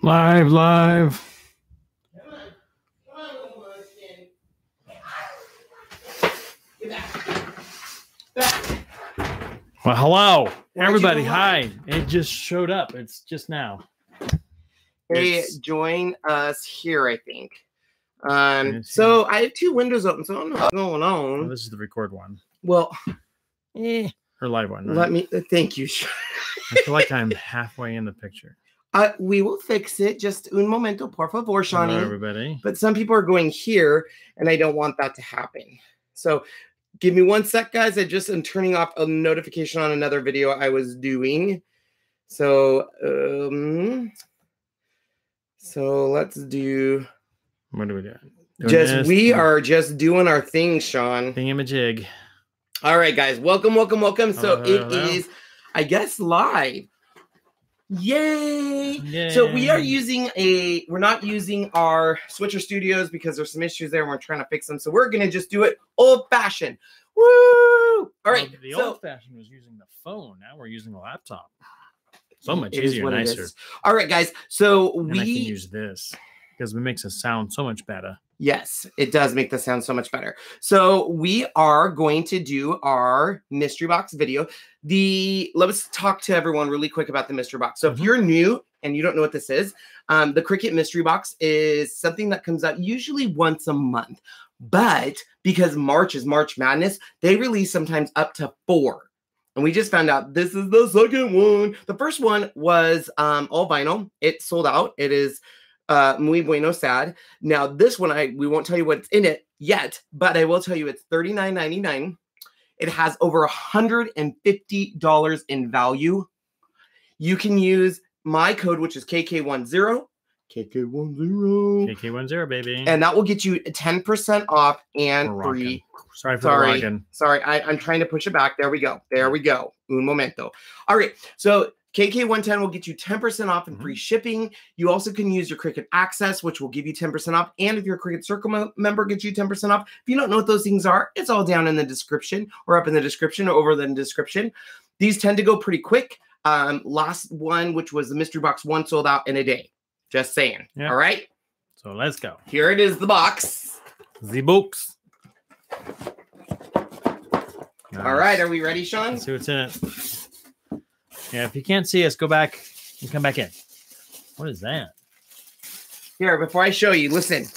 Live. Well, hello, everybody. Hi. It just showed up. It's just now. Hey, join us here, I think. So I have two windows open, so I don't know what's going on. Well, this is the record one. Well, or live one. Right? Let me thank you. I feel like I'm halfway in the picture. We will fix it. Just un momento, por favor, Shawnee. Hello, everybody. But some people are going here, and I don't want that to happen. So give me 1 sec, guys. I just am turning off a notification on another video I was doing. So, so let's do. What are we doing? We are just doing our thing, Sean. Thingamajig. All right, guys. Welcome. So hello. it is, I guess, live. Yay! So we are using we're not using our Switcher Studios because there's some issues there and we're trying to fix them. So we're going to just do it old-fashioned. Woo! All right. The old-fashioned was using the phone. Now we're using a laptop. So much easier, nicer. All right, guys. So I can use this because it makes us sound so much better. Yes, it does make the sound so much better. So we are going to do our mystery box video. Let's talk to everyone really quick about the mystery box. So if you're new and you don't know what this is, the Cricut mystery box is something that comes out usually once a month. But because March is March Madness, they release sometimes up to 4. And we just found out this is the second one. The first one was all vinyl. It sold out. It is muy bueno sad. Now this one, we won't tell you what's in it yet, but I will tell you it's $39.99. It has over $150 in value. You can use my code, which is KK10. KK10, baby. And that will get you 10% off and free. Sorry for the rocking. Sorry, I'm trying to push it back. There we go. Un momento. All right. So KK110 will get you 10% off and free shipping. You also can use your Cricut Access, which will give you 10% off. And if you're a Cricut Circle member, gets you 10% off. If you don't know what those things are, it's all down in the description or up in the description or over in the description. These tend to go pretty quick. Last one, which was the Mystery Box 1, sold out in a day. Just saying. Yep. All right. So let's go. Here it is, the box. The box. Nice. All right. Are we ready, Sean? Let's see what's in it. Yeah, if you can't see us, go back and come back in. What is that? Here, before I show you, listen.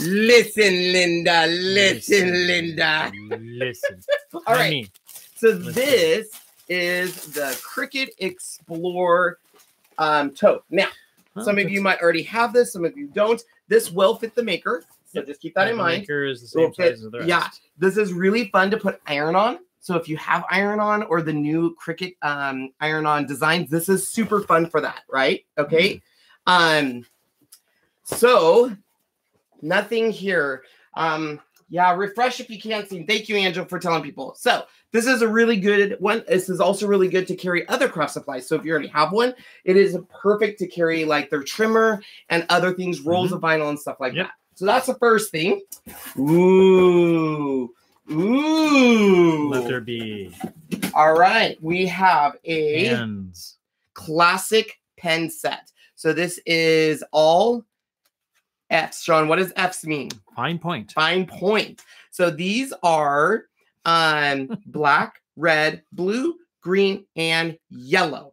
Listen, Linda. Linda. Listen. All right. So this is the Cricut Explore tote. Now, some of you might already have this. Some of you don't. This will fit the maker. So just keep that in mind. The maker is the same size as the rest. Yeah. This is really fun to put iron on. So if you have iron-on or the new Cricut iron-on designs, this is super fun for that, right? Okay. So nothing here. Yeah, refresh if you can't see. Thank you, Angel, for telling people. So this is a really good one. This is also really good to carry other craft supplies. So if you already have one, it is perfect to carry like their trimmer and other things, rolls of vinyl and stuff like that. So that's the first thing. Ooh. Let there be. All right. We have a classic pen set. So this is all F's. Sean, what does F's mean? Fine point. Fine point. So these are black, red, blue, green, and yellow.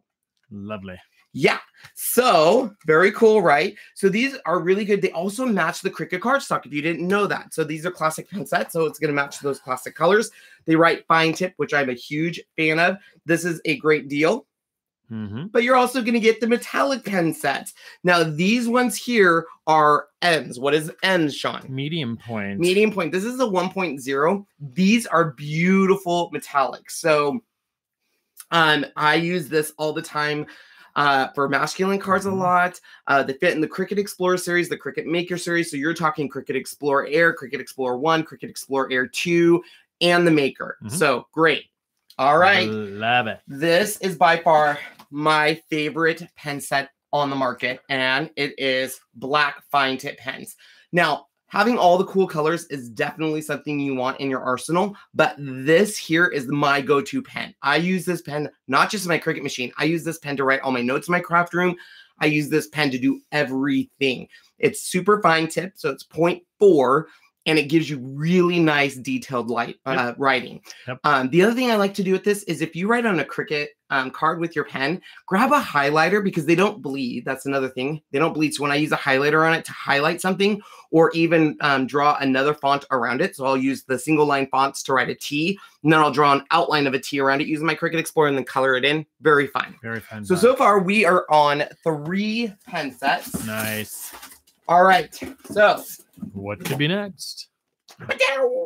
Lovely. Yeah. So very cool, right? So these are really good. They also match the Cricut cardstock if you didn't know that. So these are classic pen sets. So it's going to match those classic colors. They write fine tip, which I'm a huge fan of. This is a great deal. But you're also going to get the metallic pen sets. Now, these ones here are M's. What is M's, Sean? Medium point. Medium point. This is a 1.0. These are beautiful metallics. So I use this all the time. For masculine cards a lot. They fit in the Cricut Explorer series, the Cricut Maker series. So you're talking Cricut Explorer Air, Cricut Explorer 1, Cricut Explorer Air 2, and the Maker. So great. All right. Love it. This is by far my favorite pen set on the market, and it is black fine tip pens. Now, having all the cool colors is definitely something you want in your arsenal, but this here is my go-to pen. I use this pen, not just in my Cricut machine. I use this pen to write all my notes in my craft room. I use this pen to do everything. It's super fine tip, so it's 0.4, and it gives you really nice detailed writing. Yep. The other thing I like to do with this is if you write on a Cricut card with your pen, grab a highlighter because they don't bleed. That's another thing. They don't bleed. So when I use a highlighter on it to highlight something or even draw another font around it, so I'll use the single line fonts to write a T, and then I'll draw an outline of a T around it using my Cricut Explorer and then color it in. Very fine. Very fine. So far we are on 3 pen sets. Nice. All right. So what could be next?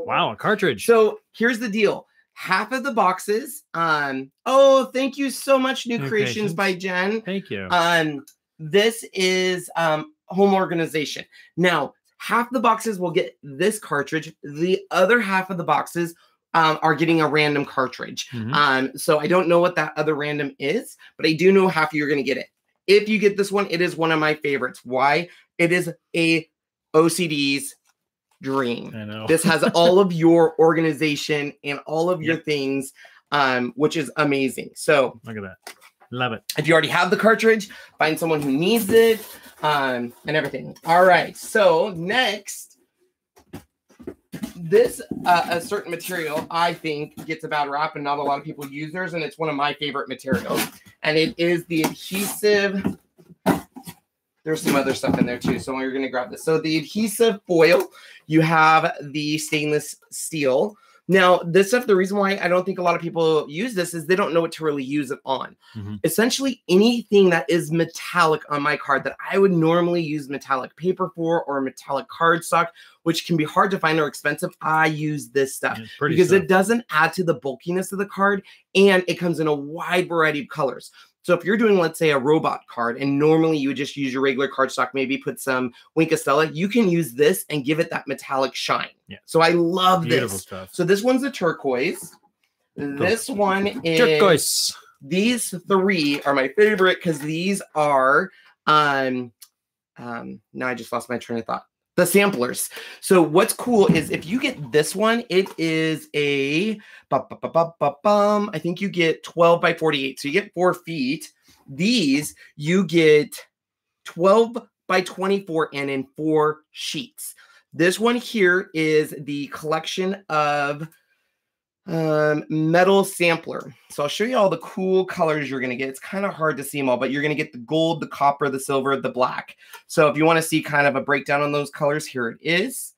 Wow, a cartridge. So here's the deal. Half of the boxes. Oh, thank you so much, New Creations by Jen. Thank you. This is home organization. Now, half the boxes will get this cartridge. The other half of the boxes are getting a random cartridge. So I don't know what that other random is, but I do know half of you are going to get it. If you get this one, it is one of my favorites. Why? It is a OCD's dream. I know. This has all of your organization and all of your things, which is amazing. So look at that. Love it. If you already have the cartridge, find someone who needs it, and everything. All right. So next, this a certain material I think gets a bad rap, and not a lot of people use theirs, and it's one of my favorite materials, and it is the adhesive. There's some other stuff in there too, so you're going to grab this. So the adhesive foil, you have the stainless steel. Now, this stuff, the reason why I don't think a lot of people use this is they don't know what to really use it on. Essentially, anything that is metallic on my card that I would normally use metallic paper for or metallic cardstock, which can be hard to find or expensive, I use this stuff because it doesn't add to the bulkiness of the card, and it comes in a wide variety of colors. So if you're doing, let's say, a robot card, and normally you would just use your regular cardstock, maybe put some Wink of Stella, you can use this and give it that metallic shine. Yeah. So I love Beautiful this. Stuff. So this one's a turquoise. This one is turquoise. These 3 are my favorite because these are now I just lost my train of thought. The samplers. So what's cool is if you get this one, it is a I think you get 12 by 48. So you get 4 feet. These you get 12 by 24 and in 4 sheets. This one here is the collection of metal sampler. So I'll show you all the cool colors you're going to get. It's kind of hard to see them all, but you're going to get the gold, the copper, the silver, the black. So if you want to see kind of a breakdown on those colors, here it is.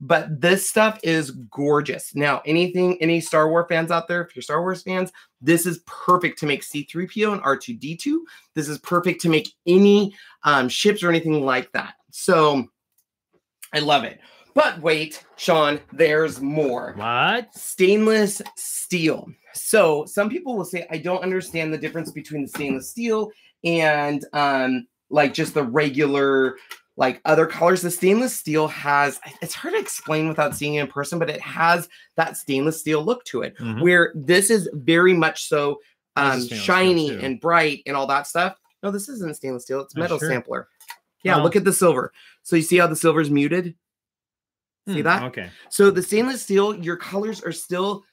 But this stuff is gorgeous. Now, any Star Wars fans out there, if you're Star Wars fans, this is perfect to make C-3PO and R2-D2. This is perfect to make any ships or anything like that. So I love it. But wait, Sean, there's more. What? Stainless steel. So some people will say, I don't understand the difference between the stainless steel and like just the regular, like other colors. The stainless steel has, it's hard to explain without seeing it in person, but it has that stainless steel look to it, where this is very much so shiny and bright and all that stuff. No, this isn't stainless steel. It's metal sampler. Yeah, look at the silver. So you see how the silver is muted? See that? Okay. So the stainless steel, your colors are still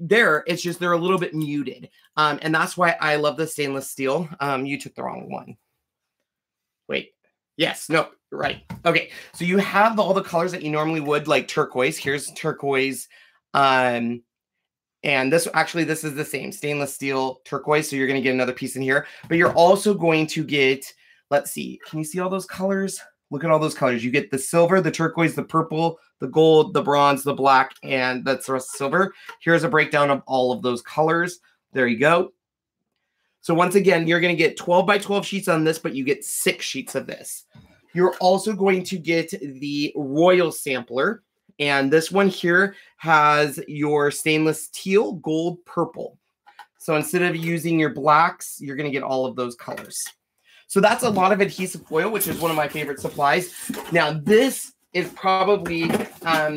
there. It's just they're a little bit muted. And that's why I love the stainless steel. You took the wrong one. Wait. Yes. No. Right. Okay. So you have all the colors that you normally would, like turquoise. Here's turquoise. And this is the same stainless steel turquoise. So you're going to get another piece in here. But you're also going to get, let's see. Can you see all those colors? Look at all those colors. You get the silver, the turquoise, the purple, the gold, the bronze, the black, and that's the rest of silver. Here's a breakdown of all of those colors. There you go. So once again, you're going to get 12 by 12 sheets on this, but you get 6 sheets of this. You're also going to get the Royal Sampler. And this one here has your stainless teal, gold, purple. So instead of using your blacks, you're going to get all of those colors. So that's a lot of adhesive foil, which is one of my favorite supplies. Now, this is probably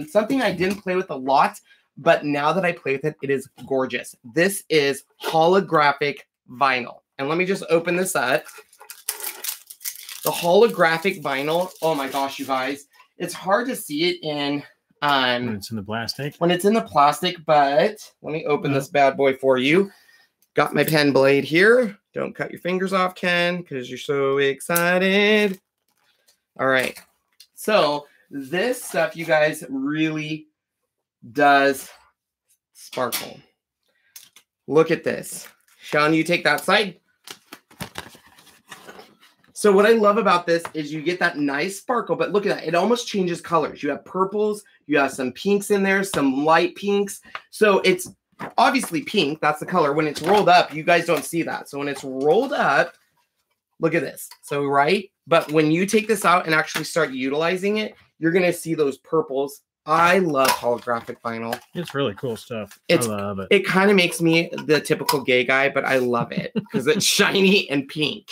something I didn't play with a lot, but now that I play with it, it is gorgeous. This is holographic vinyl. And let me just open this up. The holographic vinyl, oh my gosh, you guys, It's hard to see it in when it's in the plastic. When it's in the plastic, but let me open this bad boy for you. Got my pen blade here. Don't cut your fingers off, Ken, because you're so excited. All right. So this stuff, you guys, really does sparkle. Look at this. Sean, you take that side. So what I love about this is you get that nice sparkle, but look at that. It almost changes colors. You have purples, you have some pinks in there, some light pinks. So it's obviously pink. That's the color. When it's rolled up, you guys don't see that. So when it's rolled up, look at this. So, right? But when you take this out and actually start utilizing it, you're going to see those purples. I love holographic vinyl. It's really cool stuff. I love it. It kind of makes me the typical gay guy, but I love it because it's shiny and pink.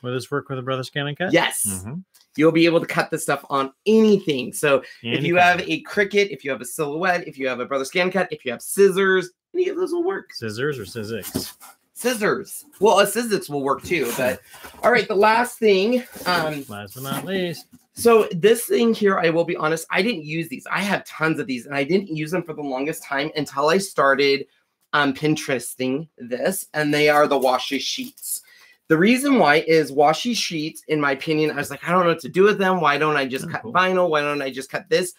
Will this work with a brother scan and cut? Yes. You'll be able to cut this stuff on anything. So if you have a Cricut, if you have a Silhouette, if you have a brother scan cut, if you have scissors, any of those will work. Scissors or Sizzix? Scissors. Well, a Sizzix will work too. But all right, the last thing. Last but not least. So this thing here, I will be honest, I didn't use these. I have tons of these, and I didn't use them for the longest time until I started Pinteresting this, and they are the washi sheets. The reason why is washi sheets, in my opinion, I was like, I don't know what to do with them. Why don't I just cut vinyl? Why don't I just cut this?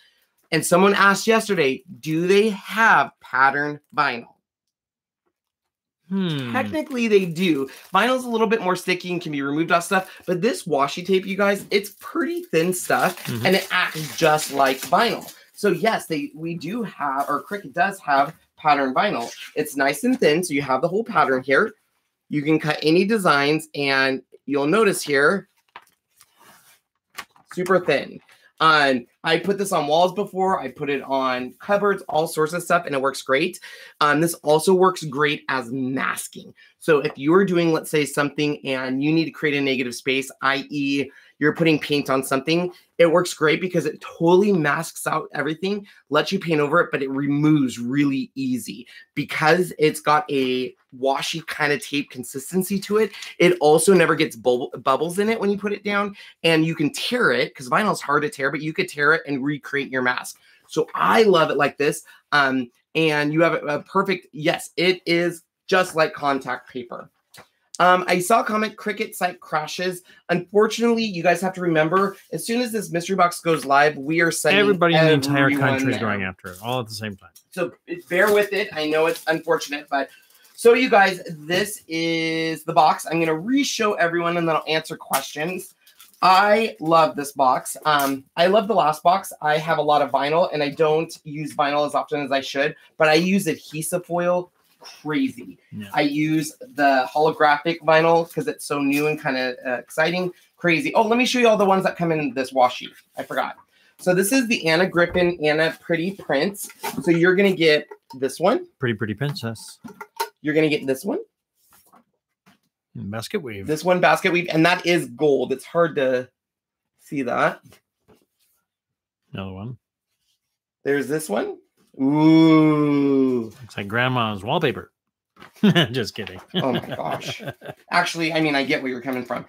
And someone asked yesterday, do they have pattern vinyl? Technically, they do. Vinyl's a little bit more sticky and can be removed off stuff, but this washi tape, you guys, it's pretty thin stuff, and it acts just like vinyl. So yes, we do have, or Cricut does have pattern vinyl. It's nice and thin, so you have the whole pattern here. You can cut any designs, and you'll notice here, super thin. I put this on walls before. I put it on cupboards, all sorts of stuff, and it works great. This also works great as masking. So if you're doing, let's say, something and you need to create a negative space, i.e., you're putting paint on something, it works great because it totally masks out everything, lets you paint over it, but it removes really easy. Because it's got a washy kind of tape consistency to it, it also never gets bubbles in it when you put it down, and you can tear it, because vinyl is hard to tear, but you could tear it and recreate your mask. So I love it like this, and you have a perfect, yes, it is just like contact paper. I saw a comment, Cricut site crashes. Unfortunately, you guys have to remember, as soon as this mystery box goes live, we are sending everybody in the entire country is going after it, all at the same time. So bear with it. I know it's unfortunate, but so you guys, this is the box. I'm going to re-show everyone, and then I'll answer questions. I love this box. I love the last box. I have a lot of vinyl, and I don't use vinyl as often as I should, but I use adhesive foil crazy. Yeah. I use the holographic vinyl because it's so new and kind of exciting. Crazy. Oh, let me show you all the ones that come in this washi. I forgot. So this is the Anna Griffin Anna Pretty Prints. So you're going to get this one. Pretty Princess. You're going to get this one. Basket weave. This one, basket weave. And that is gold. It's hard to see that. Another one. There's this one. Ooh. Looks like grandma's wallpaper. Just kidding. Oh my gosh. Actually, I mean, I get where you're coming from.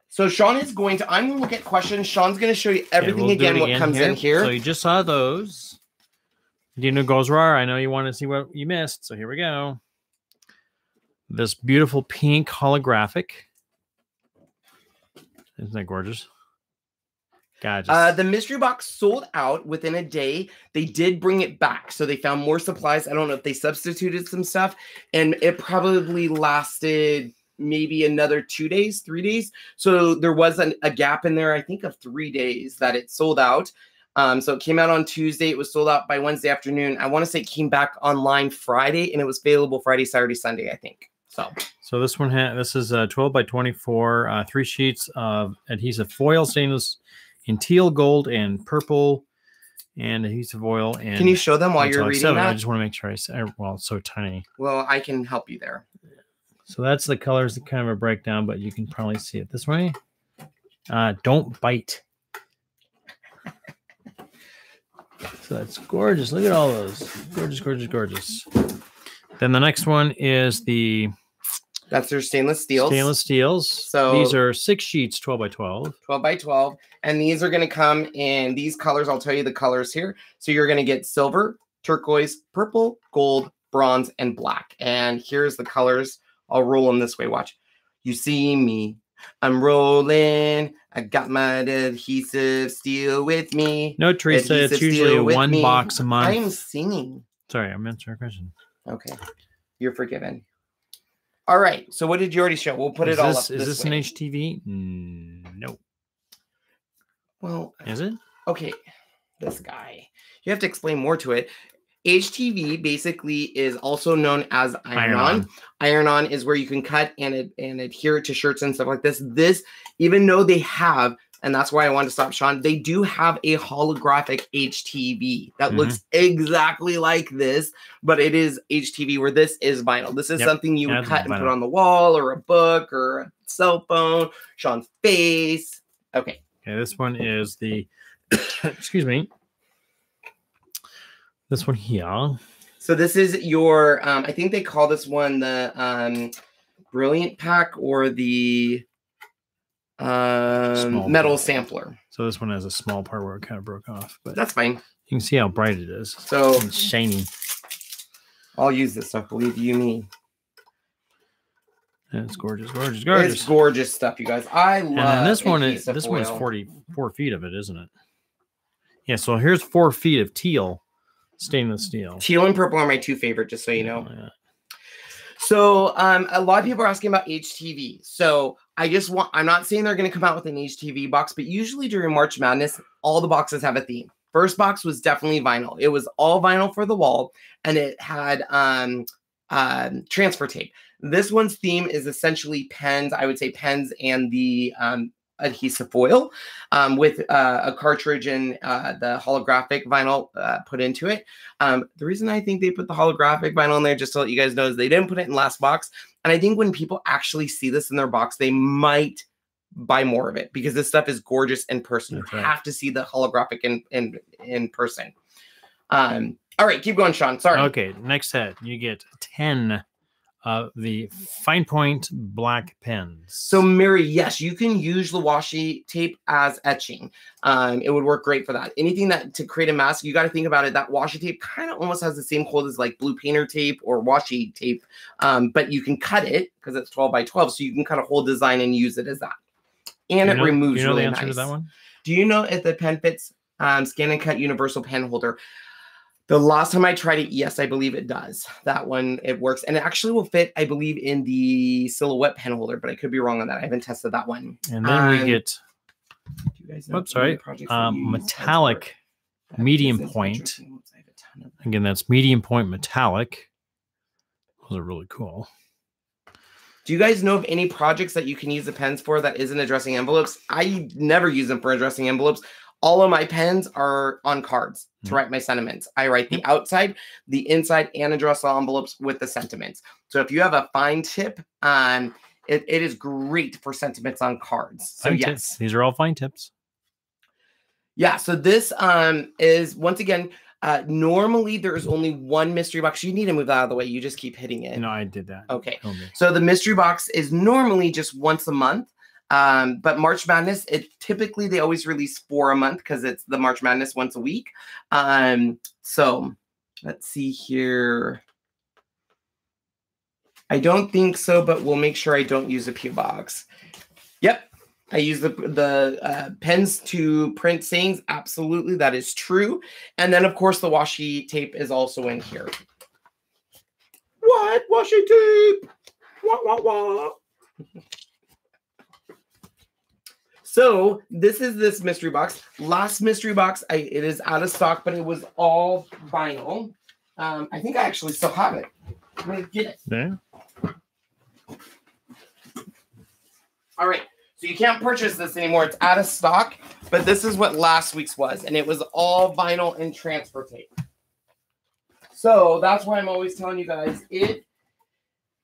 So Sean is going to, I'm going to look at questions. Sean's going to show you everything again, what comes in here. So you just saw those. Dino goes raw. I know you want to see what you missed. So here we go. This beautiful pink holographic. Isn't that gorgeous? The mystery box sold out within a day. They did bring it back, so they found more supplies. I don't know if they substituted some stuff, and it probably lasted maybe another 2 days, 3 days. So there was a gap in there, I think, of 3 days that it sold out. So it came out on Tuesday. It was sold out by Wednesday afternoon. I want to say it came back online Friday, and it was available Friday, Saturday, Sunday, I think. So this one this is 12 by 24, 3 sheets of adhesive foil, stainless in teal, gold, and purple, and adhesive oil. And can you show them while you're reading that? I just want to make sure well, it's so tiny. Well, I can help you there. So that's the colors, kind of a breakdown, but you can probably see it this way. Don't bite. So that's gorgeous. Look at all those. Gorgeous, gorgeous, gorgeous. Then the next one is the That's their stainless steels. Stainless steels. So these are 6 sheets, 12 by 12. 12 by 12. And these are going to come in these colors. I'll tell you the colors here. So you're going to get silver, turquoise, purple, gold, bronze, and black. And here's the colors. I'll roll them this way. Watch. You see me. I'm rolling. I got my adhesive steel with me. No, Teresa, it's usually one box a month. I am singing. Sorry, I meant your question. Okay. You're forgiven. All right. So what did you already show? We'll put it all up. Is this an HTV? No. Well, is it? Okay. This guy. You have to explain more to it. HTV basically is also known as iron-on. Iron-on is where you can cut and adhere it to shirts and stuff like this. This, even though they have, and that's why I wanted to stop Sean, they do have a holographic HTV that looks exactly like this, but it is HTV where this is vinyl. This is something you would cut and put on the wall or a book or a cell phone, Sean's face. Okay. Okay, this one is the, excuse me, this one here. So this is your, I think they call this one the Brilliant Pack or the metal sampler. So this one has a small part where it kind of broke off, but that's fine. You can see how bright it is. So it's shiny. I'll use this stuff, believe you me. And it's gorgeous, gorgeous, gorgeous. It's gorgeous stuff, you guys. I love. And this one is 44 feet of it, isn't it? Yeah. So here's 4 feet of teal stainless steel. Teal and purple are my 2 favorite, just so you know. Yeah. So a lot of people are asking about HTV. So I'm not saying they're going to come out with an HTV box, but usually during March Madness, all the boxes have a theme. First box was definitely vinyl. It was all vinyl for the wall, and it had transfer tape. This one's theme is essentially pens. I would say pens and the adhesive foil with a cartridge and the holographic vinyl put into it. The reason I think they put the holographic vinyl in there, just to let you guys know, is they didn't put it in last box. And I think when people actually see this in their box, they might buy more of it because this stuff is gorgeous in person. You have to see the holographic in person. All right, keep going, Sean. Sorry. Okay, next set. You get 10 of the fine point black pens. So, Mary, yes, you can use the washi tape as etching. It would work great for that. Anything that to create a mask, you got to think about it. That washi tape kind of almost has the same hold as like blue painter tape or washi tape, but you can cut it because it's 12 by 12, so you can cut a whole design and use it as that. And it removes really nice. Do you know the answer to that one? Do you know if the pen fits scan and cut universal pen holder? The last time I tried it, yes, I believe it does. That one, it works. And it actually will fit, I believe, in the silhouette pen holder, but I could be wrong on that. I haven't tested that one. And then we get, metallic medium point. Again, that's medium point metallic. Those are really cool. Do you guys know of any projects that you can use the pens for that isn't addressing envelopes? I never use them for addressing envelopes. All of my pens are on cards to write my sentiments. I write the outside, the inside, and address the envelopes with the sentiments. So if you have a fine tip, it is great for sentiments on cards. So fine tips. These are all fine tips. Yeah. So this is, once again, normally there's only one mystery box. You need to move that out of the way. You just keep hitting it. No, I did that. Okay. So the mystery box is normally just once a month. But March Madness, typically they always release 4 a month because it's the March Madness once a week. So let's see here. I don't think so, but we'll make sure I don't use a P box. Yep. I use the pens to print sayings. Absolutely. That is true. And then of course the washi tape is also in here. What? Washi tape? What? So this is this mystery box. Last mystery box, it is out of stock, but it was all vinyl. I think I actually still have it. I'm going to get it. Yeah. All right. So you can't purchase this anymore. It's out of stock, but this is what last week's was. And it was all vinyl and transfer tape. So that's why I'm always telling you guys,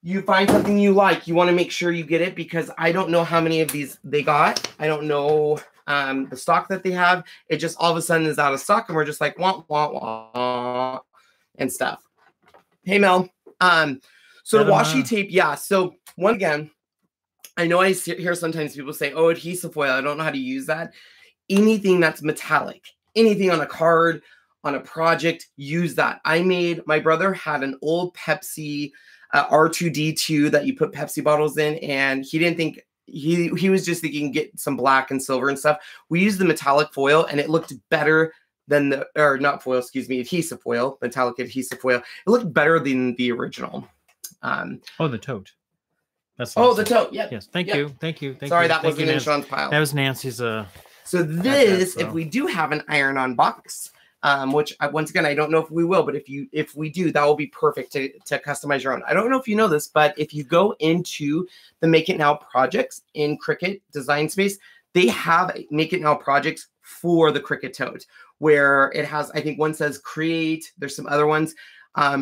you find something you like, you want to make sure you get it because I don't know how many of these they got. I don't know the stock that they have. It just all of a sudden is out of stock and we're just like, wah, wah, wah, and stuff. Hey, Mel. So the washi tape, yeah. So once again, I know I hear sometimes people say, oh, adhesive foil, I don't know how to use that. Anything that's metallic, anything on a card, on a project, use that. My brother had an old Pepsi R2D2 that you put Pepsi bottles in, and he didn't think, he was just thinking get some black and silver and stuff. We used the metallic foil, and it looked better than not foil, excuse me, adhesive foil, metallic adhesive foil. It looked better than the original. The tote. That's the tote. Yeah. Yes. Thank you. Sorry, that wasn't in Sean's pile. That was Nancy's. So this, if we do have an iron-on box, which once again, I don't know if we will, but if we do, that will be perfect to customize your own. I don't know if you know this, but if you go into the Make It Now projects in Cricut Design Space, they have Make It Now projects for the Cricut tote, where it has, I think one says create. There's some other ones.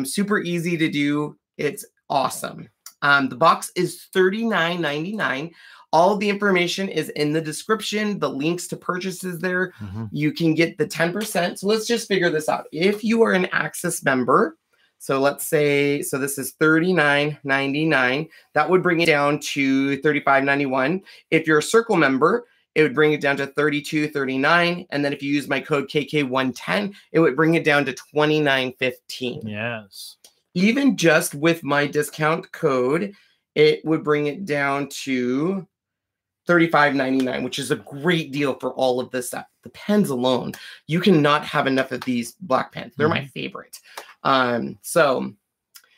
Super easy to do. It's awesome. The box is $39.99. All of the information is in the description. The links to purchases there. You can get the 10%. So let's just figure this out. If you are an Access member, so let's say, so this is $39.99. That would bring it down to $35.91. If you're a Circle member, it would bring it down to $32.39. And then if you use my code KK110, it would bring it down to $29.15. Yes. Even just with my discount code, it would bring it down to $35.99, which is a great deal for all of this stuff. The pens alone, you cannot have enough of these black pens. They're my favorite. So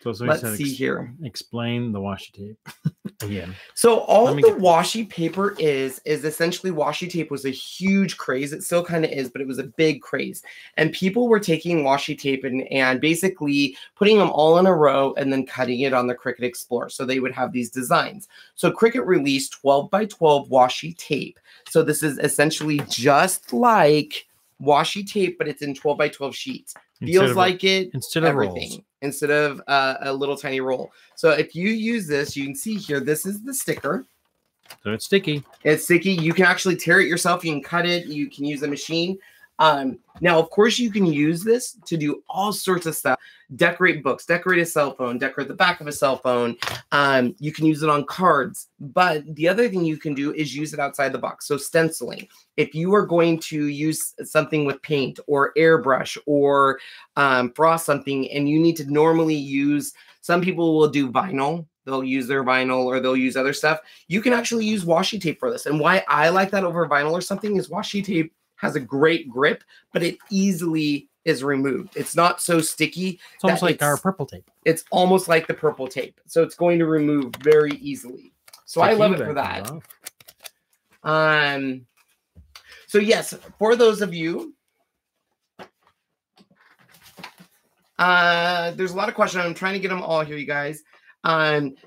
let's see here. Explain the washi tape again. So all the washi paper is essentially, washi tape was a huge craze. It still kind of is, but it was a big craze. And people were taking washi tape and basically putting them all in a row and then cutting it on the Cricut Explorer. So they would have these designs. So Cricut released 12 by 12 washi tape. So this is essentially just like washi tape, but it's in 12 by 12 sheets. Feels like it. Instead of rolls. Instead of a little tiny roll. So if you use this, you can see here, this is the sticker. So it's sticky. It's sticky. You can actually tear it yourself. You can cut it. You can use a machine. Now, of course, you can use this to do all sorts of stuff. Decorate books, decorate a cell phone, decorate the back of a cell phone. You can use it on cards. But the other thing you can do is use it outside the box. So stenciling. If you are going to use something with paint or airbrush or frost something, and you need to normally use, some people will do vinyl. They'll use their vinyl or they'll use other stuff. You can actually use washi tape for this. And why I like that over vinyl or something is washi tape has a great grip, but it easily is removed. It's not so sticky. It's almost like our purple tape. It's almost like the purple tape. So it's going to remove very easily. So I love it for that. So yes, for those of you, there's a lot of questions. I'm trying to get them all here, you guys.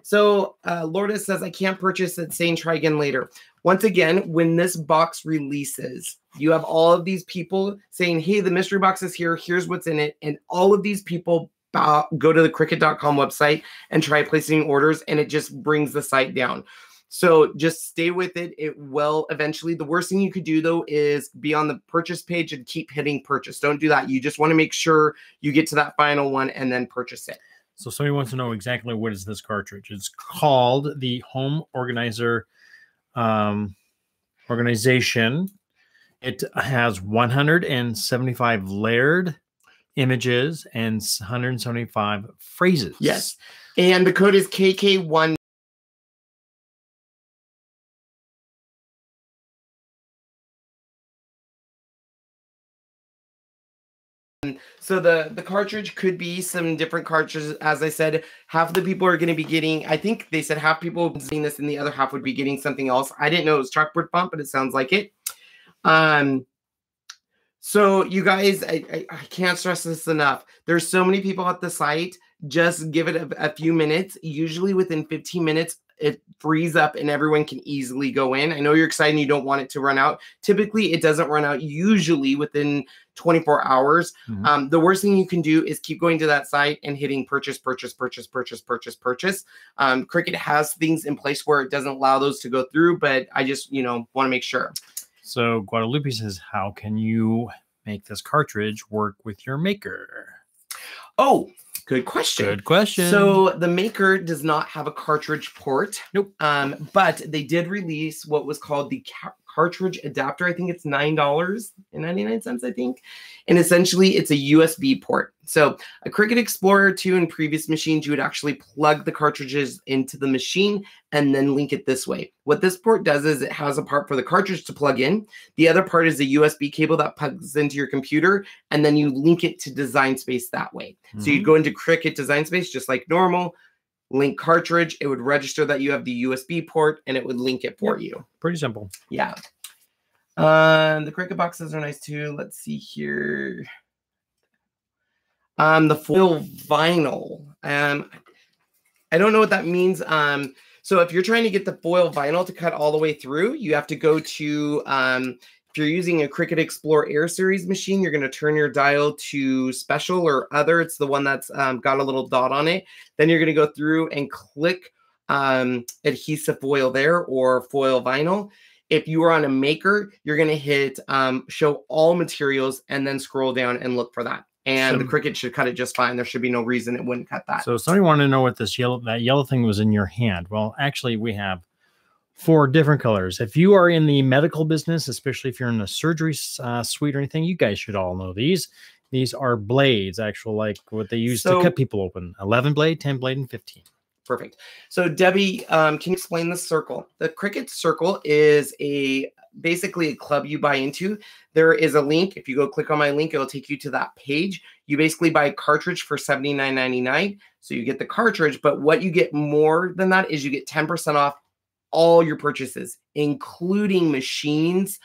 So Lourdes says, I can't purchase it, saying try again later. Once again, when this box releases, you have all of these people saying, hey, the mystery box is here. Here's what's in it. And all of these people go to the Cricut.com website and try placing orders, and it just brings the site down. So just stay with it. It will eventually. The worst thing you could do, though, is be on the purchase page and keep hitting purchase. Don't do that. You just want to make sure you get to that final one and then purchase it. So somebody wants to know exactly what is this cartridge. It's called the Home Organizer Organization. It has 175 layered images and 175 phrases. Yes. And the code is KK1. So the cartridge could be some different cartridges. As I said, half of the people are going to be getting, I think they said half people seeing this and the other half would be getting something else. I didn't know it was chalkboard font, but it sounds like it. So you guys, I can't stress this enough. There's so many people at the site. Just give it a few minutes. Usually within 15 minutes, it frees up and everyone can easily go in. I know you're excited and you don't want it to run out. Typically, it doesn't run out usually within 24 hours. Mm-hmm. The worst thing you can do is keep going to that site and hitting purchase, purchase, purchase, purchase, purchase, purchase. Cricut has things in place where it doesn't allow those to go through, but I just, want to make sure. So Guadalupe says, how can you make this cartridge work with your maker? Oh, Good question. Good question. So the maker does not have a cartridge port. Nope. But they did release what was called the cartridge adapter. I think it's $9.99, I think. And essentially it's a USB port. So a Cricut Explorer 2 in previous machines, you would actually plug the cartridges into the machine and then link it this way. What this port does is it has a part for the cartridge to plug in. The other part is a USB cable that plugs into your computer, and then you link it to Design Space that way. So you'd go into Cricut Design Space just like normal, link cartridge, it would register that you have the USB port, and it would link it for you. Pretty simple. Yeah. The Cricut boxes are nice too. Let's see here. The foil vinyl. I don't know what that means. So if you're trying to get the foil vinyl to cut all the way through, you have to go to, if you're using a Cricut Explorer Air Series machine, you're going to turn your dial to special or other. It's the one that's got a little dot on it. Then you're going to go through and click adhesive foil there or foil vinyl. If you are on a maker, you're going to hit show all materials and then scroll down and look for that. And the Cricut should cut it just fine. There should be no reason it wouldn't cut that. So somebody wanted to know what this that yellow thing was in your hand. Well, actually, we have 4 different colors. If you are in the medical business, especially if you're in a surgery suite or anything, you guys should all know these. These are blades, actual like what they use to cut people open. 11 blade, 10 blade, and 15. Perfect. So Debbie, can you explain the circle? The Cricut Circle is basically a club you buy into. There is a link. If you go click on my link, it'll take you to that page. You basically buy a cartridge for $79.99. So you get the cartridge, but what you get more than that is you get 10% off all your purchases, including machines,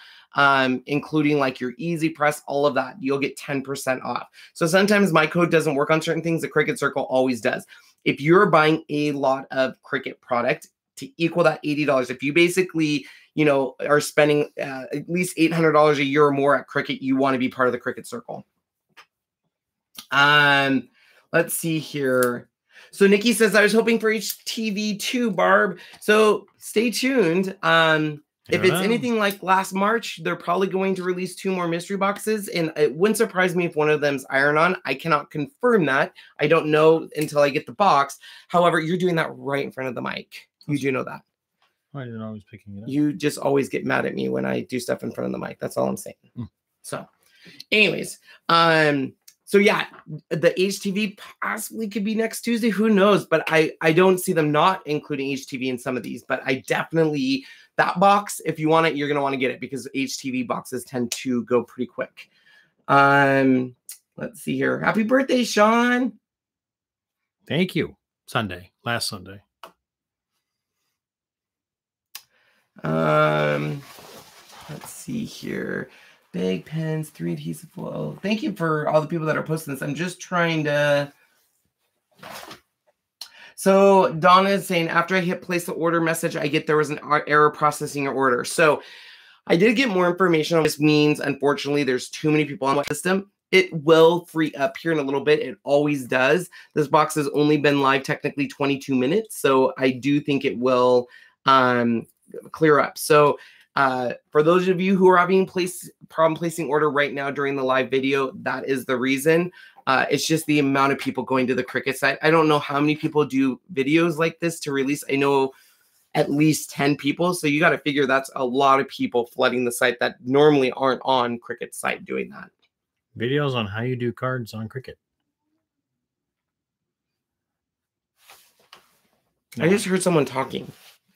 including like your Easy Press, all of that. You'll get 10% off. So sometimes my code doesn't work on certain things. The Cricut Circle always does. If you're buying a lot of Cricut product to equal that $80, if you basically, you know, are spending at least $800 a year or more at Cricut, you want to be part of the Cricut Circle. Let's see here. So Nikki says, I was hoping for HTV too, Barb. So stay tuned. If it's anything like last March, they're probably going to release 2 more mystery boxes. And it wouldn't surprise me if one of them's iron-on. I cannot confirm that. I don't know until I get the box. However, you're doing that right in front of the mic. You do know that. I didn't know I was picking it up. You just always get mad at me when I do stuff in front of the mic. That's all I'm saying. So anyways, so yeah, the HTV possibly could be next Tuesday. Who knows? But I don't see them not including HTV in some of these. But I definitely, that box, if you want it, you're going to want to get it because HTV boxes tend to go pretty quick. Let's see here. Happy birthday, Sean. Thank you. Last Sunday. Let's see here. Big pens, 3 adhesive foil. Thank you for all the people that are posting this. I'm just trying to. So Donna is saying, after I hit place the order message, I get there was an error processing your order. So I did get more information on this. Means, unfortunately, there's too many people on the system. It will free up here in a little bit. It always does. This box has only been live technically 22 minutes. So I do think it will clear up. So for those of you who are having problem placing order right now during the live video, that is the reason. It's just the amount of people going to the Cricut site. I don't know how many people do videos like this to release. I know at least 10 people. So you got to figure that's a lot of people flooding the site that normally aren't on Cricut site doing that. Videos on how you do cards on Cricut. No. I just heard someone talking.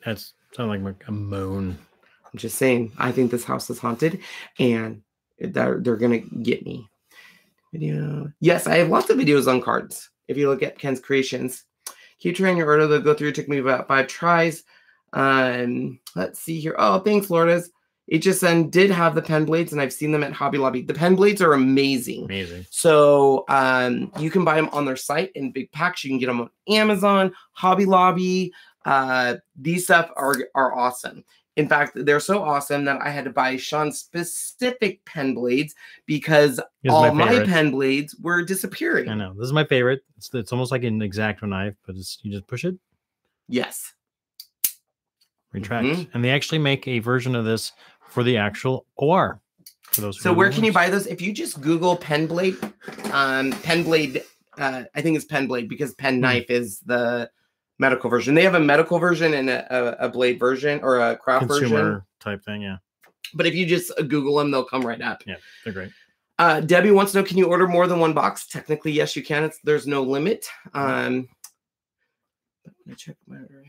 That's sounded like a moan. I'm just saying, I think this house is haunted and they're going to get me. Video. Yes, I have lots of videos on cards. If you look at Ken's Creations, keep trying your order. They'll go through. It took me about 5 tries. Let's see here. Oh, thanks, Lourdes. HSN did have the pen blades, and I've seen them at Hobby Lobby. The pen blades are amazing. Amazing. So you can buy them on their site in big packs. You can get them on Amazon, Hobby Lobby. These stuff are awesome. In fact, they're so awesome that I had to buy Sean's specific pen blades because all my pen blades were disappearing. I know. This is my favorite. It's almost like an X-Acto knife, but you just push it. Yes. Retract. And they actually make a version of this for the actual OR. For those so where can you buy those? If you just Google pen blade I think it's pen blade because pen knife is the medical version. They have a medical version and a blade version or a craft consumer version type thing. Yeah. But if you just Google them, they'll come right up. Yeah, they're great. Debbie wants to know, can you order more than one box? Technically, yes, you can. There's no limit. I check my order.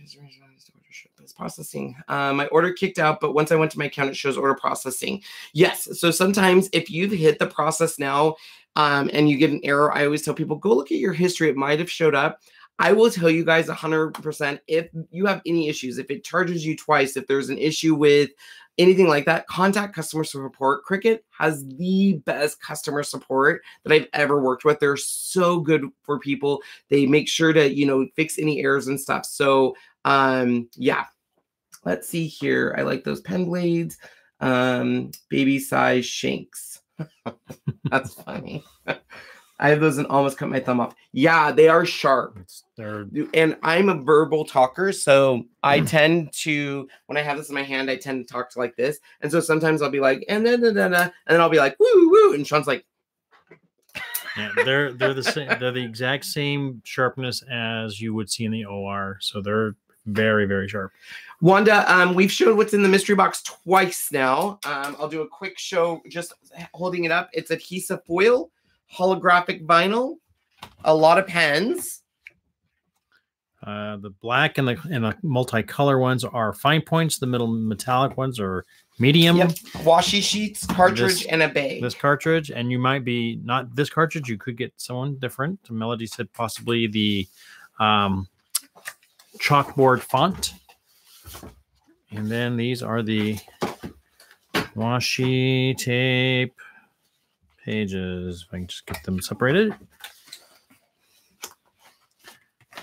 It's processing. My order kicked out, but once I went to my account, it shows order processing. Yes. So sometimes if you've hit the process now and you get an error, I always tell people, go look at your history. It might have showed up. I will tell you guys 100% if you have any issues, if it charges you twice, if there's an issue with anything like that, contact customer support. Cricut has the best customer support that I've ever worked with. They're so good for people. They make sure to, you know, fix any errors and stuff. So, yeah, let's see here. I like those pen blades, baby size shanks. That's funny. I have those and almost cut my thumb off. Yeah, they are sharp. And I'm a verbal talker, so I tend to, when I have this in my hand, I tend to talk to like this. And so sometimes I'll be like, and then I'll be like, woo, woo. And Sean's like, yeah, they're the same. They're the exact same sharpness as you would see in the OR. So they're very, very sharp. Wanda, we've showed what's in the mystery box twice now. I'll do a quick show just holding it up. It's adhesive foil, holographic vinyl, a lot of pens. The black and the multicolor ones are fine points. The middle metallic ones are medium. Yep. Washi sheets, cartridge, and a bag. This cartridge, and you might be not this cartridge. You could get someone different. Melody said possibly the chalkboard font. And then these are the washi tape pages. If I can just get them separated.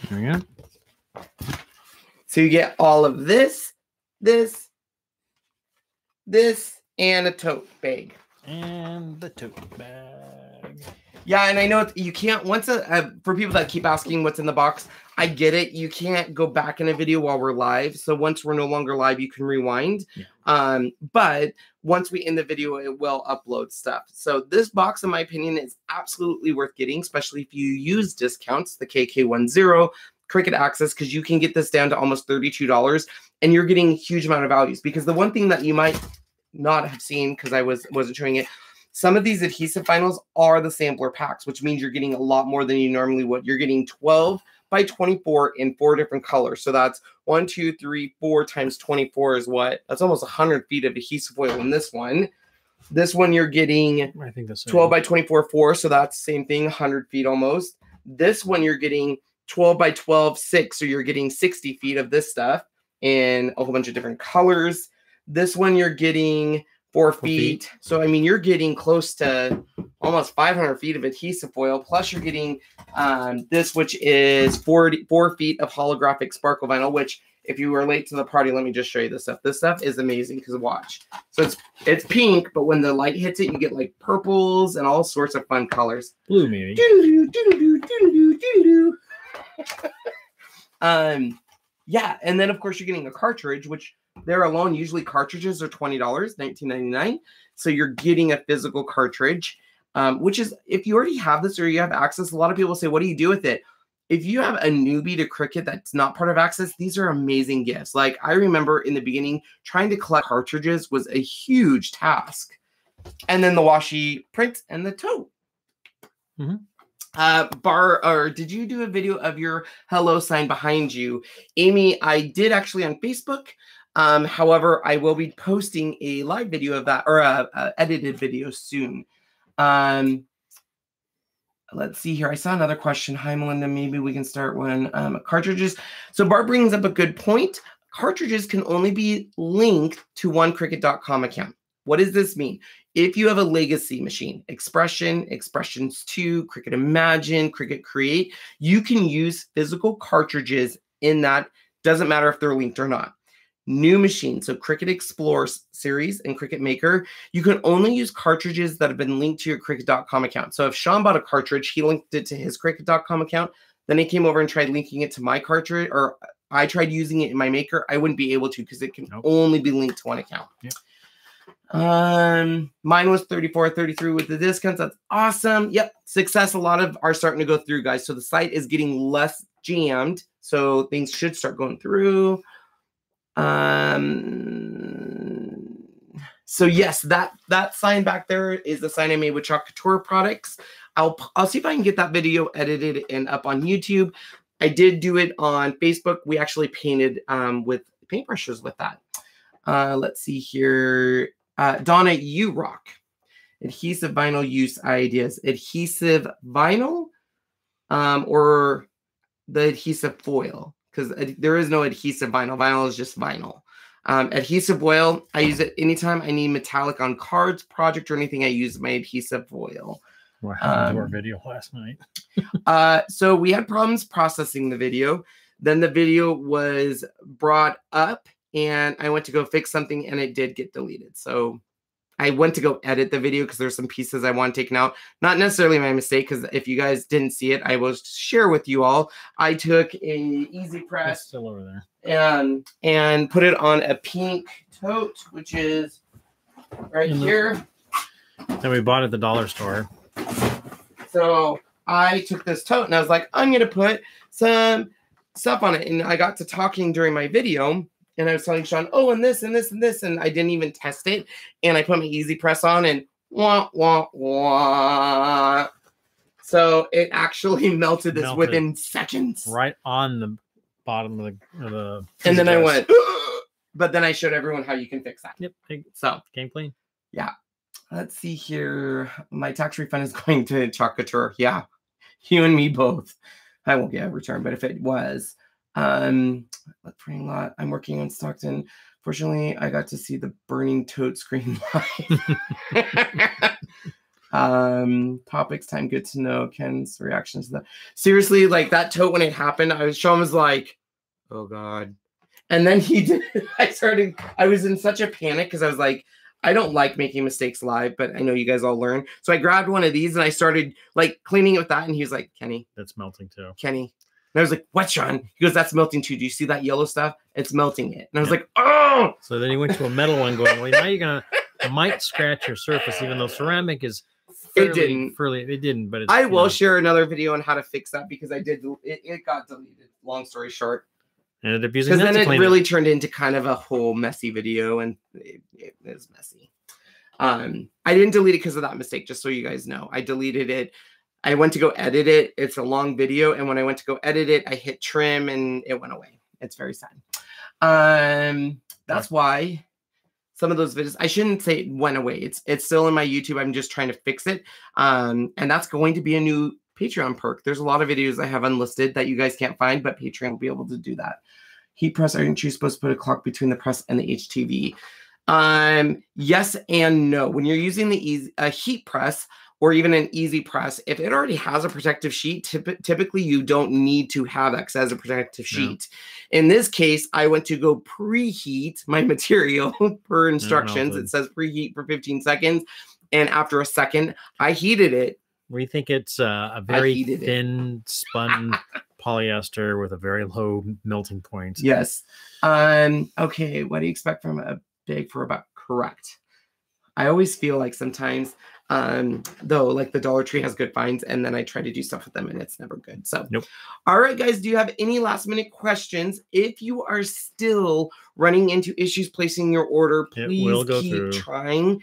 There we go. So you get all of this, and a tote bag. And the tote bag. Yeah, and I know you can't, once for people that keep asking what's in the box, I get it. You can't go back in a video while we're live. So once we're no longer live, you can rewind. Yeah. But once we end the video, it will upload stuff. So this box, in my opinion, is absolutely worth getting, especially if you use discounts, the KK10, Cricut Access, because you can get this down to almost $32 and you're getting a huge amount of values. Because the one thing that you might not have seen, because I wasn't showing it, some of these adhesive vinyls are the sampler packs, which means you're getting a lot more than you normally would. You're getting 12 by 24 in 4 different colors. So that's 1, 2, 3, 4 times 24 is what? That's almost 100 feet of adhesive foil in this one. This one you're getting, I think that's 12 by 24, 4. So that's the same thing, 100 feet almost. This one you're getting 12 by 12, 6. So you're getting 60 feet of this stuff in a whole bunch of different colors. This one you're getting 4 feet. So, I mean, you're getting close to almost 500 feet of adhesive foil. Plus, you're getting this, which is 4 feet of holographic sparkle vinyl, which if you were late to the party, let me just show you this stuff. This stuff is amazing because watch. So it's pink, but when the light hits it, you get like purples and all sorts of fun colors. Blue, maybe. Yeah, and then of course you're getting a cartridge, which there alone, usually cartridges are $20, $19.99. So you're getting a physical cartridge, which is, if you already have this or you have access, a lot of people say, what do you do with it? If you have a newbie to Cricut that's not part of Access, these are amazing gifts. Like I remember in the beginning, trying to collect cartridges was a huge task. And then the washi print and the tote. Mm-hmm. Did you do a video of your hello sign behind you? Amy, I did actually on Facebook. However, I will be posting a live video of that, or a edited video soon. Let's see here. I saw another question. Hi, Melinda. Maybe we can start one. Cartridges. So Barb brings up a good point. Cartridges can only be linked to one Cricut.com account. What does this mean? If you have a legacy machine, Expression, Expressions 2, Cricut Imagine, Cricut Create, you can use physical cartridges in that. Doesn't matter if they're linked or not. New machine, so Cricut Explore series and Cricut Maker, you can only use cartridges that have been linked to your Cricut.com account. So if Sean bought a cartridge, he linked it to his Cricut.com account, then he came over and tried linking it to my cartridge, or I tried using it in my Maker, I wouldn't be able to because it can only be linked to one account. Mine was 34.33 with the discounts. That's awesome. Yep, success. A lot of are starting to go through, guys. So the site is getting less jammed. So things should start going through. So yes, that sign back there is the sign I made with Chalk Couture products. I'll see if I can get that video edited and up on YouTube. I did do it on Facebook. We actually painted with paintbrushes with that. Let's see here. Donna, you rock. Adhesive vinyl use ideas. Adhesive vinyl or the adhesive foil? Because there is no adhesive vinyl. Vinyl is just vinyl. Adhesive foil, I use it anytime I need metallic on cards, project, or anything. I use my adhesive foil. What happened to our video last night? So we had problems processing the video. Then the video was brought up and I went to go fix something and it did get deleted. So I went to go edit the video because there's some pieces I want taken out. Not necessarily my mistake, because if you guys didn't see it, I will share with you all. I took a easy press. It's still over there. And put it on a pink tote, which is right here. That we bought at the dollar store. So I took this tote and I was like, I'm going to put some stuff on it. And I got to talking during my video and I was telling Sean, oh, and this and this and this. And I didn't even test it. And I put my easy press on and wah, wah, wah. So it actually melted this within seconds. Right on the bottom of the and then I went, but then I showed everyone how you can fix that. Yep. So came clean. Yeah. Let's see here. My tax refund is going to Chalk Couture. Yeah. You and me both. I won't get a return, but if it was, printing lot. I'm working on Stockton. Fortunately, I got to see the burning tote screen live. Topics time, good to know. Ken's reactions to that. Seriously, like that tote when it happened, Sean was like, oh God. And then he did, I was in such a panic because I was like, I don't like making mistakes live, but I know you guys all learn. So I grabbed one of these and I started like cleaning it with that. And he was like, Kenny. That's melting too. Kenny. And I was like, what, Sean? He goes, that's melting too. Do you see that yellow stuff? It's melting it. And I was like, oh. So then he went to a metal one going, well, now you're might scratch your surface, even though ceramic is it didn't, but I will share another video on how to fix that because it got deleted. Long story short. Ended up using because then it really turned into kind of a whole messy video and it was messy. I didn't delete it because of that mistake, just so you guys know. I deleted it. I went to go edit it. It's a long video. And when I went to go edit it, I hit trim and it went away. It's very sad. That's why some of those videos, I shouldn't say it went away. It's still in my YouTube. I'm just trying to fix it. And that's going to be a new Patreon perk. There's a lot of videos I have unlisted that you guys can't find, but Patreon will be able to do that. Heat press, aren't you supposed to put a clock between the press and the HTV? Yes and no. When you're using a heat press or even an easy press, if it already has a protective sheet, typically you don't need to have that as a protective sheet. No. In this case, I went to go preheat my material per instructions. It says preheat for 15 seconds. And after a second, I heated it. We think it's a very thin spun polyester with a very low melting point. Yes. Okay. What do you expect from a bag for about correct? I always feel like sometimes, though, like the Dollar Tree has good finds, and then I try to do stuff with them, and it's never good. So, nope. All right, guys. Do you have any last minute questions? If you are still running into issues placing your order, please keep trying,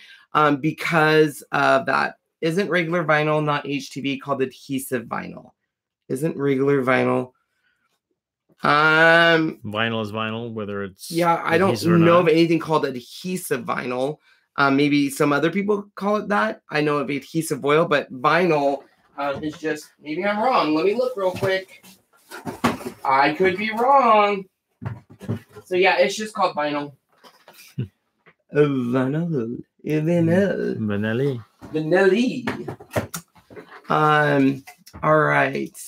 because of that. Isn't regular vinyl, not HTV, called adhesive vinyl? Isn't regular vinyl? Vinyl is vinyl, whether it's I don't know of anything called adhesive vinyl. Maybe some other people call it that. I know of adhesive oil, but vinyl is just, maybe I'm wrong. Let me look real quick. I could be wrong. So yeah, it's just called vinyl. Vinyl. Vanilla. All right.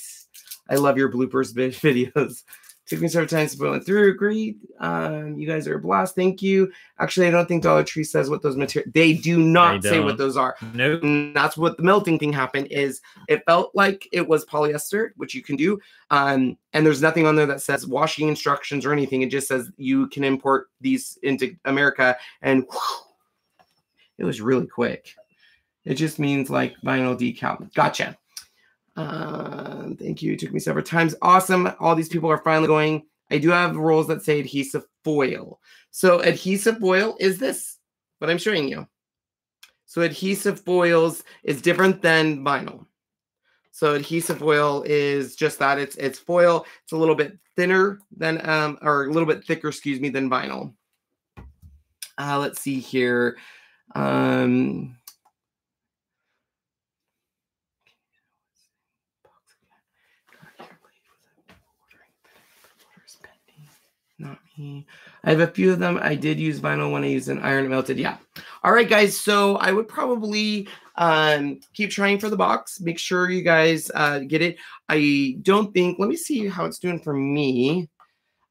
I love your bloopers videos. Took me several times to put one through. Agreed. You guys are a blast. Thank you. Actually, I don't think Dollar Tree says what those materials. They do not say what those are. Nope. And that's what the melting thing happened. Is it felt like it was polyester, which you can do. And there's nothing on there that says washing instructions or anything. It just says you can import these into America, and It was really quick. It just means like vinyl decal. Gotcha. Thank you. It took me several times. Awesome. All these people are finally going. I do have rolls that say adhesive foil. So adhesive foil is this, what I'm showing you. So adhesive foils is different than vinyl. So adhesive foil is just that. It's foil. It's a little bit thinner than, or a little bit thicker, excuse me, than vinyl. Let's see here. Not me. I have a few of them. I did use vinyl when I used an iron melted. Yeah. All right, guys. So I would probably keep trying for the box. Make sure you guys get it. I don't think, let me see how it's doing for me.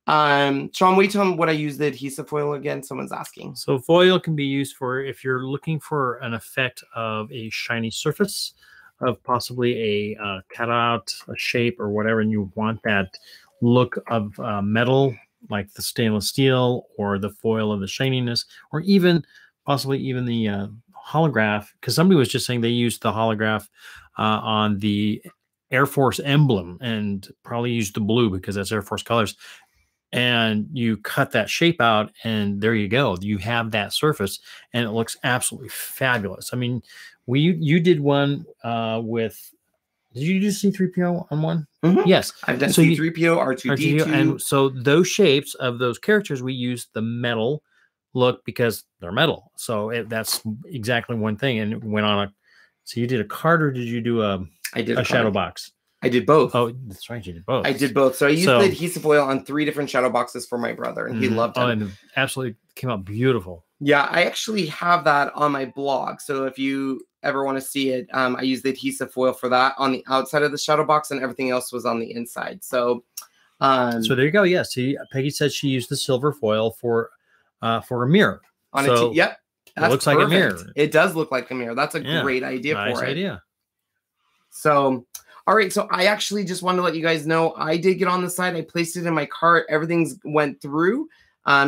Sean, will you tell them what I use the adhesive foil again? Someone's asking. So foil can be used for if you're looking for an effect of a shiny surface, of possibly a cutout, a shape, or whatever, and you want that look of metal, like the stainless steel or the foil of the shininess, or even possibly even the holograph, because somebody was just saying they used the holograph on the Air Force emblem and probably used the blue because that's Air Force colors. And you cut that shape out and there you go. You have that surface and it looks absolutely fabulous. I mean, you did one with, did you do C-3PO on one? Mm-hmm. Yes. I've done C-3PO, R2-D2. And so those shapes of those characters, we use the metal look because they're metal. So that's exactly one thing. And it went on a, so you did a card or did you do a shadow box? I did both. Oh, that's right. You did both. I did both. So I used the adhesive foil on 3 different shadow boxes for my brother, and he loved it. Oh, and it absolutely came out beautiful. Yeah, I actually have that on my blog. So if you ever want to see it, I used the adhesive foil for that on the outside of the shadow box, and everything else was on the inside. So, so there you go. Yeah. See, Peggy said she used the silver foil for a mirror. Yep. It looks like a mirror. It does look like a mirror. That's a great idea for it. Nice idea. So, all right. So I actually just wanted to let you guys know I did get on the side. I placed it in my cart. Everything's went through.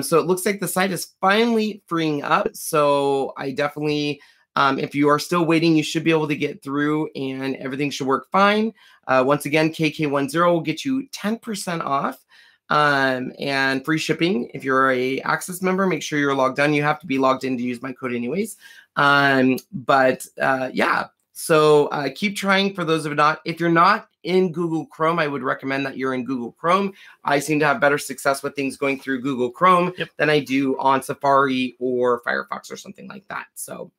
So it looks like the site is finally freeing up. So I definitely, if you are still waiting, you should be able to get through and everything should work fine. Once again, KK10 will get you 10% off and free shipping. If you're a Access member, make sure you're logged on. You have to be logged in to use my code anyways. Yeah. So keep trying for those of you not. If you're not in Google Chrome, I would recommend that you're in Google Chrome. I seem to have better success with things going through Google Chrome than I do on Safari or Firefox or something like that. So,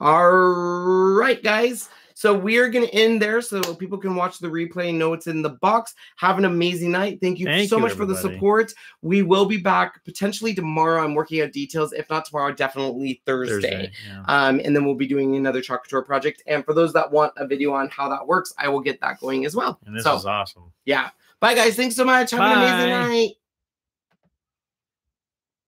all right, guys. So we are going to end there so people can watch the replay and know what's in the box. Have an amazing night. Thank you so much for the support. We will be back potentially tomorrow. I'm working out details. If not tomorrow, definitely Thursday. Yeah. And then we'll be doing another Chocolate project. And for those that want a video on how that works, I will get that going as well. And this is awesome. Yeah. Bye, guys. Thanks so much. Have an amazing night.